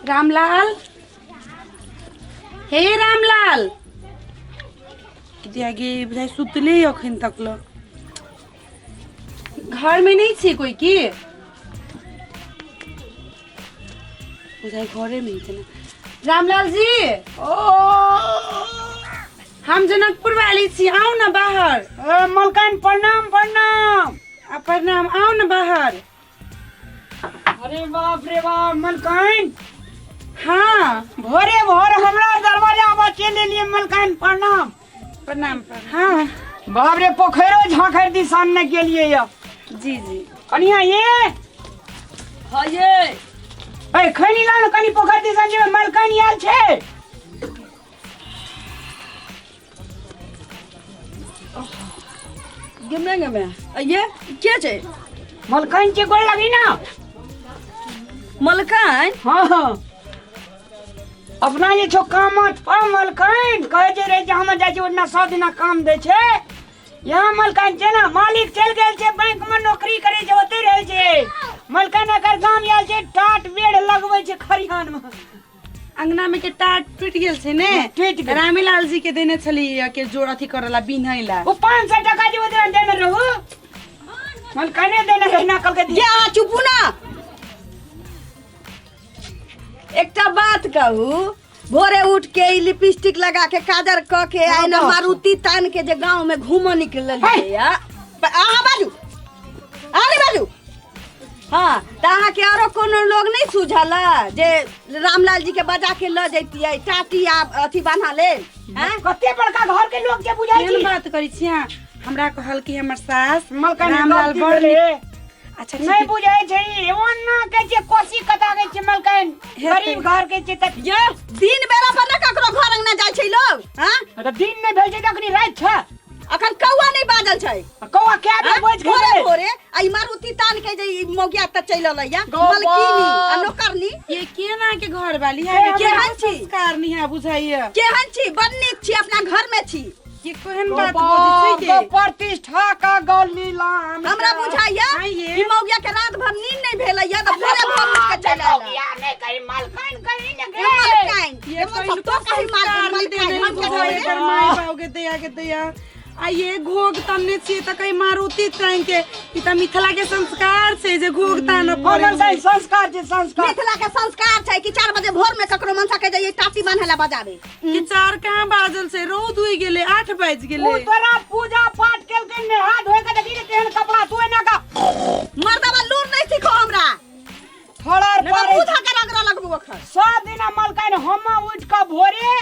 रामलाल, हे रामलाल, आगे बुझाइ सुतले अखन तक ल घर में नहीं छे कोई की बुझाइ घरे में ही ना। रामलाल जी, हम जनकपुर वाली छी, आओ ना बाहर। मलकान प्रणाम प्रणाम। प्रणाम, आओ ना बाहर। अरे बाप रे बाप मलकान। हाँ, भोरे भोर हमरा दरवाजा पर चले लिए मलकान प्रणाम प्रणाम। हाँ बाप रे पोखरो झांखर दी सामने के लिए या जी जी। कनिया ये हाँ ये ए खनी लान कनी पोखर दी सामने में मलकान आयल छे। गमे ये क्या छे? मलकान के गोल लगी ना। मलकान? हाँ अपना ये छो काम पर मलकान कहे जे रे हम जाय छै ओना 100 दिना काम दे छे। यहाँ मलकान छे ना मालिक चल गेल छे बैंक में नौकरी करे छे ओते रहे छे। मलकान अगर गांव आयल छे टाट बेड़ लगवे छे खरिहान में। अंगना में के टाट टूट गेल छे ने, टूट गेल। रामीलाल जी के देने छली के जोड़ अथी करला बिन्हैला। वो 500 टका जे ओते देने रहू मलकाने देने है ना कल के दिया। या चुपू ना, एकटा बात कहू, भोरे उठ के लिपस्टिक लगा के काजर क के आई ना मारुति तान के जे गांव में घूम निकल या आहा बाजू आनी बाजू। हाँ त अहाँ के आरो कोनो लोग नहीं सुझला जे रामलाल जी के बजा के ल जैतियै टाटी आ अथी बांधा ले? हैं कते बड़का घर के लोग के बुझाई केहन छी। बात करी छी? हमरा कहल कि हमर सास मलकान रामलाल गलती बड़ भेलै। अच्छा नहीं बुझाई छै ओना के जे कोसी कटा के छै मलकान गरीब घर के छै त ये दिन बेरा पर ना ककरो घर अंगना जाय छै लोग। हां त दिन में भेल छै तखनी रात छै अखन कौआ नहीं बाजल छै। कौआ के बे बोझ के भोरे गेलै। भोरे आई मारुति तान के जे मोगिया त चल लैया गौ मलकीनी बा। आ नौकरनी ये केना के घर वाली है? केहन छी? संस्कार नहीं है बुझाइए। केहन छी? बड़ नीक छी, अपना घर में छी। ये केहन बात बोलै छै तो के? प्रतिष्ठा का गली लाम हमरा बुझाइया आइये। ई मोगिया के रात भर नींद नहीं भेलैया त भोरे भोर उठ के चल आइला। या नहीं कहीं मलकान कहीं न ये मलकान ये सब तो कहीं मलकान हम के घर घर माई पाओगे दया के दया। आ ये घोग तन्ने छी त कहीं मारुति तान के ई त मिथिला के संस्कार छै जे घोग तान पड़े मलकान संस्कार छै संस्कार। मिथिला के संस्कार छै कि 4 बजे भोर में ककरो मनसा के जाइए टाटी बांधला बजावे। कि 4 कहाँ बाजल छै? रौद उइ गेले, 8 बाज गेले। उ तोरा पूजा पाठ केल के नहा धोए के देखी तेहन कपड़ा तू एना का मर्दवा लूर नहीं सीखो हमरा थोड़ार नहीं तो पर पूजा के रगड़ा लगबो अखर। 100 दिना मलकान हम उठ के भोरे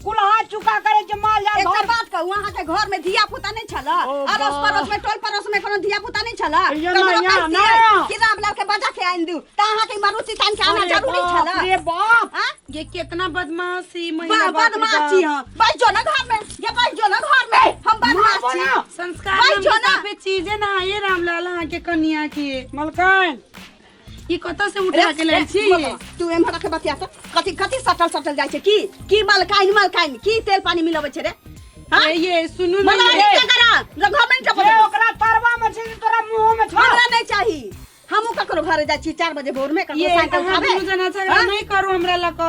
कुल्हा चुका करे छै माल जाल एक घर बात कहू, अहाँ के घर में धिया पुता नहीं छला? ओ अड़ोस बा। पड़ोस में टोल पड़ोस में कोनो धिया पुता नहीं छला? ये ककरो ना, कहतियै ना। कि रामलाल के बजा के आइन दू त अहाँ के मारुति तान के आना जरूरी छला? रे बाप हां ये कितना बदमाशी महिला बदमाश छी हम। बैठ जो ना घर में, ये बैठ जो ना घर में, हम बदमाश छी। संस्कार भाई जो ना। पे चीजें ना ये रामलाल अहाँ के कन्या की मलकान ई कत से उठा के ले छी? तू एम्हर के बतिया त कथि कथि सटल जाय छै की मलकाइन की तेल पानी मिलबै छै रे? हां ये सुनू ना, मना ये नहीं करा घर में नहीं रे ओकरा तरवा में छै तोरा मुंह में छ हमरा नहीं चाही। हमहू ककरो घरे जाय छी 4 बजे भोर में ककरो ये साइकिल कहाँ खावे। दुनू जना झगड़ा नहीं करू हमरा लग।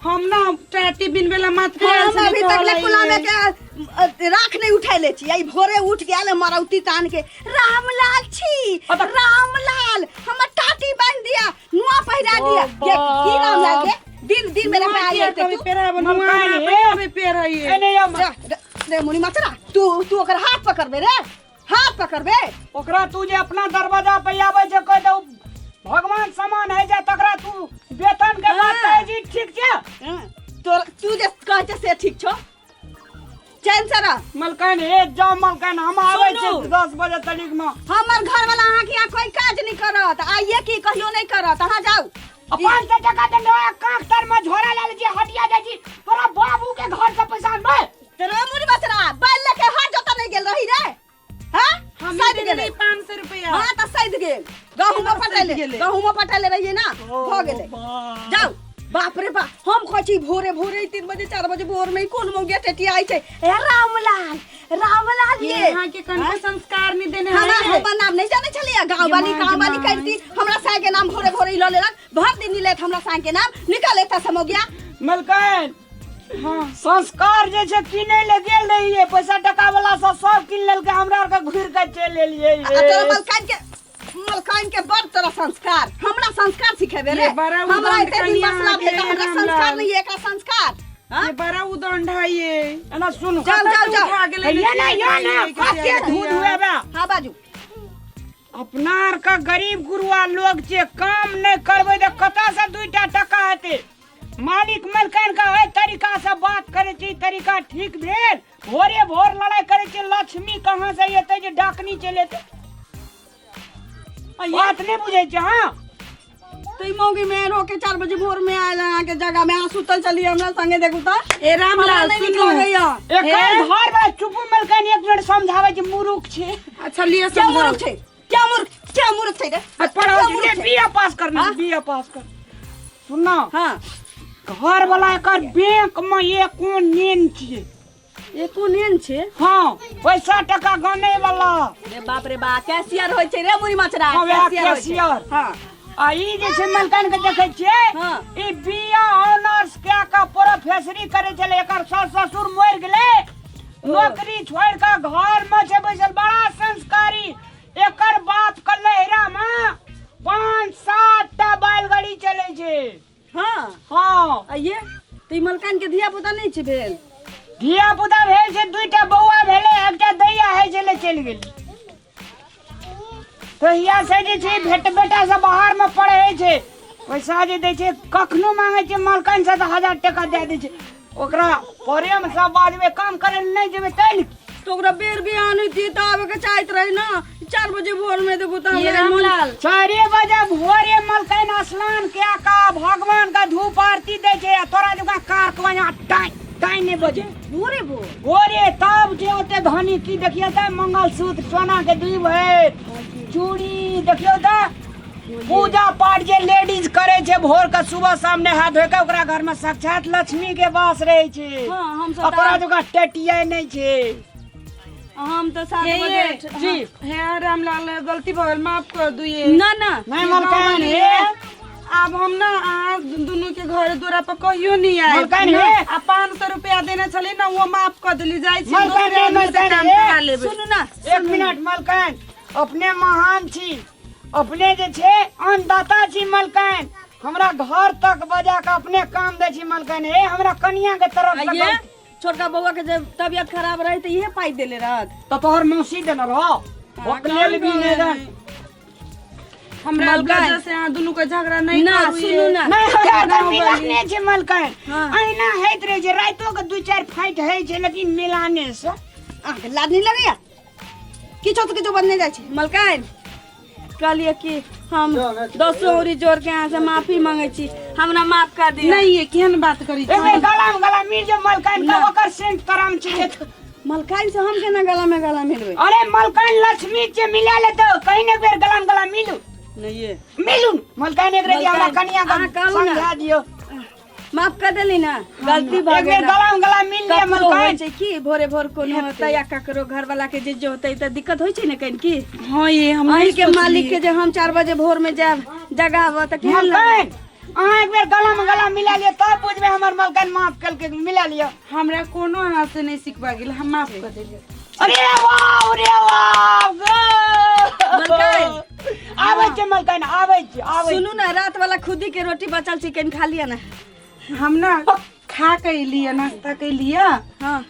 हम ना टाटी बिन बेला मत हम अभी तक ले कुलामे के राख नहीं उठैले छी। आई भोरे उठ के आले मारुति तान के रामलाल छी, रामलाल हमर टाटी बांध दिया, नुआ पहिरा दिया। देख की रामलाल के दिन मेरे पे आई है तू। पेरा बनवा मलकान पे पेर है ये। एने या रे मुनी माचरा तू ओकर हाथ पकड़बे रे, हाथ पकड़बे। ओकरा तू जे अपना दरवाजा पे आवे छै कह दो भगवान समान है जे तकरा तू वेतन के बात कहे जी ठीक छै। तू जे कहते से ठीक छो, चैन से रह। मलकान हे जाओ मलकान हम आवे छै 10 बजे तलिक में। हमर घर वाला अहाँ के यहाँ कोई काज नहीं करत, आइए की कहियो नहीं करत। अहाँ जाओ अपन से टका दे कांख तर में झोरा ले जी हटिया जाय छी तोरा बाबू के घर से पैसा में तेरे मुनी बचरा बैल लेके हाथ जोता नहीं गेल रही रे। हां हम सैद दे गेले 500 रुपया। हां त सैद गेल। गहूम में पटेले रहिए ना, हो गेले। जाओ बाप रे बाप, हम खोची भोरे भोरे 3 बजे 4 बजे भोर में कौन मोगिया टेटी आई छे। ए रामलाल ये ये यहाँ के कनके संस्कार नहीं देने हमरा हैं हम नाम नहीं जाने छलिया। गांव वाली कहती हमरा साय के नाम भोरे भोरे ल लेलक। भर दिन लेत हमरा साय के नाम निकाल एता से मोगिया। मलकान हाँ संस्कार जे छे किने ले गेल रही है, पैसा टका वाला सब किन लेल के हमरा के घुर के चल एलिए। चलो मलकान के बड़ तरह संस्कार हमरा संस्कार सिखेबे रे। ये बड़ा हमरा उदंड इतने दिन मसला कन्या भेल हमरा के संस्कार रामलाल। नहीं है, एकरा संस्कार। हां ये बड़ा उदंड है ये। ना सुन जाओ उठा के ले ये ना कते दूध हुए बा। हां बाजू। अपनार का गरीब गुरुआ लोग जे काम नहीं करबे त कता से 2टा टका हेते। मालिक मलकान का है तरीका से बात करे छी, तरीका ठीक भेल। भोरे भोर लड़ाई करे छी, लक्ष्मी कहां से एते जे डाकनी चलेते बात नहीं बुझे छ। हां तई मौगी में रोके 4 बजे भोर में आयला के जगह में सुतल चली हमरा संगे देखू त। ए रामलाल सुनो एकर घर में चुप मलकान 1 मिनट समझावे जे मूर्ख छे। अच्छा लिए क्या समझाओ। मूर्ख छे? क्या मूर्ख छे रे? पढ़ो जे बीए पास करना, बीए पास कर। सुनना हां घर वाला एकर बैंक में एको नेन छिए। एको नेन छे। हाँ पैसा टका गने वाला रे बाप रे बा, कैशियर होय छे रे मुरी मछरा। हाँ, वएह कैशियर होय छे। कैशियर। हां आ ई जे छै मलकान के देखे छिए हाँ। ई बीए ऑनर्स क्या का प्रोफेसरी करे चले। एकर सास ससुर मर गेले, नौकरी छोड़ के घर में छै बैसल, बड़ा संस्कारी। एकर बाप के लहरा में 5-7 टा बैलगाड़ी चले छै। हां हाँ आइए तई मलकान के धिया पुता नहीं छे भेल। धिया पुता भेल छै, 2टा बौआ भेले, एकटा दैया है चले चल गेल। तो हिया से जे छै बेटा से बाहर में पढ़े छै, पैसा जे दे छै कखनो मांगे छै मलकान से 1000 टका दे दे छै। ओकरा प्रेम से बाजबे, काम करे नहीं जेबे तैल तो ओकरा बेर बियाह नहीं थी त आवे के चाहत रही ना। 4 बजे भोर में देखू त ये रामलाल 4 बजे भोरे मलकान स्नान क्या का भगवान का धूप आरती दे छै। तोरा जका कार के बजा टाइम नहीं बजे भोरे भोर भोरे तब जे ओते धनी की देखियो त मंगलसूत्र सोना के दुई भर, चूड़ी देखियो त पूजा पाठ जे लेडीज करे छै भोर का सुबह सामने हाथ धोके ओकरा घर में साक्षात लक्ष्मी के वास रहे छै। हां हम सब अपना जका टेटिया नहीं छै। हम तो 7 ये बजे जी है रामलाल गलती भगल माफ कर दू ये। ना ना नहीं मलकान है अब हम ना आज दोनों के घर द्वारा पर कहियो नहीं आए। मलकान है। 500 रुपया देने चले ना वो माफ कर दिली जाए छी। मलकान दूसरे है, आदमी से मलकान काम है। करा लेबे। सुनू ना 1 मिनट मलकान, अपने महान छी, अपने जे छै अन्नदाता छी मलकान। हमरा घर तक बजा के अपने काम दे छी मलकान है। हमरा कन्या के तरफ से आइए छोटका बउआ के जब तबियत खराब रही त इहे पाई देले रहत। तो तोहर मौसी देना रहो ओकले भी ने दन। हमरा मलकान। वजह से यहाँ दोनों का झगड़ा नहीं ना करू सुनू ये। ना नहीं हजार का मिलाने छै मलकान। हाँ। अहिना हैत रहे जे रातो के 2-4 फाइट है छै, लेकिन मिलाने से आके लाज नहीं लगैया। किछो तो किछो बनने जाय छै मलकान। कहलिए कि हम 10 औरी जोड़ के यहाँ से माफी मांगे छी, हमरा माफ कर दिया। नहीं ये केहन बात करी छी। एमे गला में गला मिल जो मलकान का ना। ओकर सेंट कराम छै। मलकान से हम केना गला में गला मिलबै? अरे मलकान लक्ष्मी से मिला ले तो कहीं न बेर गला में गला मिलू नहीं ये मिलू। मलकान एक रेडी हमरा मलकान, कन्या अहाँ का कहू ना। समझा दियो। माफ कर देली ना, गलती एक भऽ बेर गेल। गला में गला मिल लिया ककरो होइ मलकान। छै कि भोरे भोर कोनो होतै या ककरो घर वाला के जे होतै त दिक्कत होइ छै ने कहीं की। हाँ ये हम अहीं नहीं के मालिक के जे हम 4 बजे भोर में जाब जगाब त केहन लगै? मलकान अहाँ एक बेर गला में गला मिला लिया तब बुझबे हमर मलकान माफ कल के मिला लिया। हमरा कोनो हाथ से नहीं सिखवा गेल, हम माफ कर देलिए। अरे वाह रे वाह मलकान। आबै छै मलकान आबै छै। सुनू ना रात वाला खुदी के रोटी बचल चिकन खा लिया ना। हम ना खा के लिए नाश्ता के लिए हां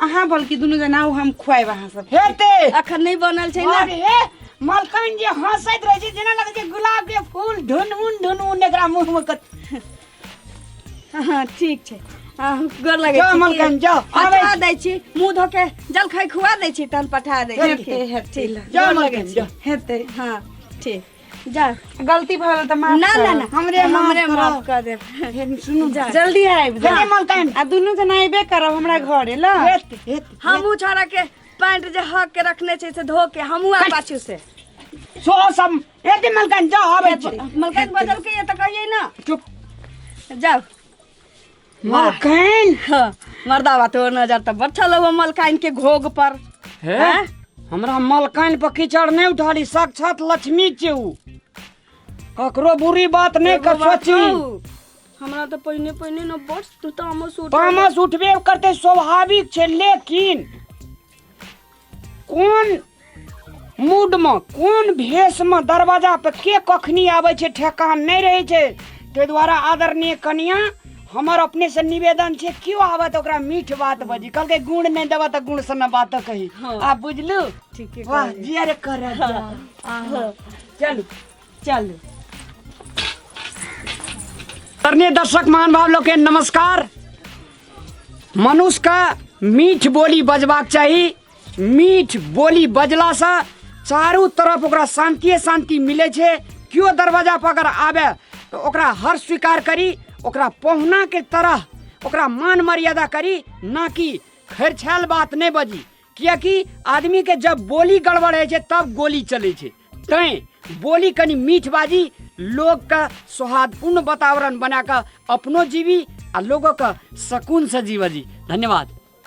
अहाँ बल्कि दोनों जना आओ हम खुआब अहाँ सब। हेते अखन नहीं बनल छै ना। अरे मलकान जे हंसैत रहे छै जेना लगे छै गुलाब के फूल ढुन एकरा मुंह में कत। हां ठीक छै। गोर लगे जाओ मलकान जाओ आबै पठा दै छी, मुंह धो के जल खाई खुआ दै छी तहन पठा दै छी। हेते जाओ मलकान जाओ। हेते हां ठीक जा। गलती भल त माफ ना कर। ना ना हमरे माफ कर दे। सुनू जा। जल्दी आइब जा। चले मलकान आ दोनों जना आइबे करब हमरा घरे ल। हेते हमू छोरा के पैंट जे हक के रखने छै से धो के हमू आ पाछू से। सो सब हेते मलकान जाओ आबै छै। मलकान बदल के ये त कहिए ना। चुप जाओ मलकाइन हाँ, मर्दावा तो नजर तो बैठल हो मलकाइन के घोग पर है हैं? हमरा मलकाइन पर कीचड़ नहीं उठाली, साक्षात लक्ष्मी छे उ। ककरो बुरी बात नहीं कर एगो बात सोची। कहू, हमरा तो पहिने पहिने न बस तू तामस उठ तामस उठबे करते स्वाभाविक छे, लेकिन कोन मूड में कोन भेष में दरवाजा पे के कखनी आवे छे ठेकान नहीं रहे छे। ते द्वारा आदरणीय कन्या हमर अपने से निवेदन छे, क्यों आवे तो ओकरा मीठ बात बजी, कल के गुण नहीं देवा तो गुण से न बात कही। हाँ। आप बुझलू? ठीक है वाह जी, अरे कर चलो चलो। आदरणीय दर्शक महानुभाव लोग के नमस्कार। मनुष्य का मीठ बोली बजबाक चाहिए। मीठ बोली बजला से चारू तरफ ओकरा शांति शांति मिले छे। क्यों दरवाजा पर अगर आवे तो ओकरा हर स्वीकार करी, ओकरा पहुना के तरह ओकरा मान मर्यादा करी, ना कि खैरछैल बात नहीं बजी। कियाकि आदमी के जब बोली गड़बड़ है छे तब गोली चले छे। तैं बोली कनी मीठ बाजी, लोग का सौहार्दपूर्ण वातावरण बना कर अपनो जीवी आ लोगों का सकून से जीवा जी। धन्यवाद।